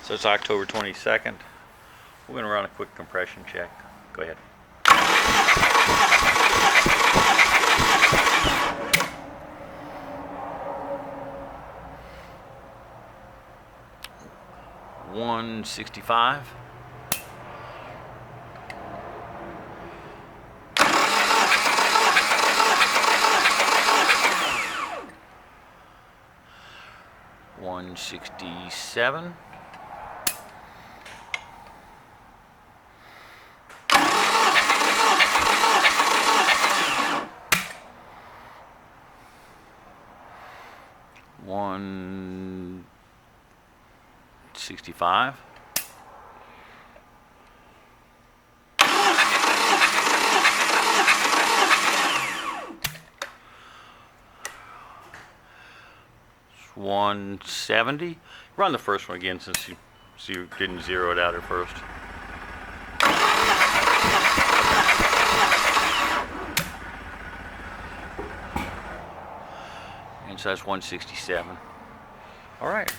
So it's October 22nd. We're going to run a quick compression check. Go ahead. $165. $167. $165. $170. Run the first one again since you didn't zero it out at first. And so that's 167. All right.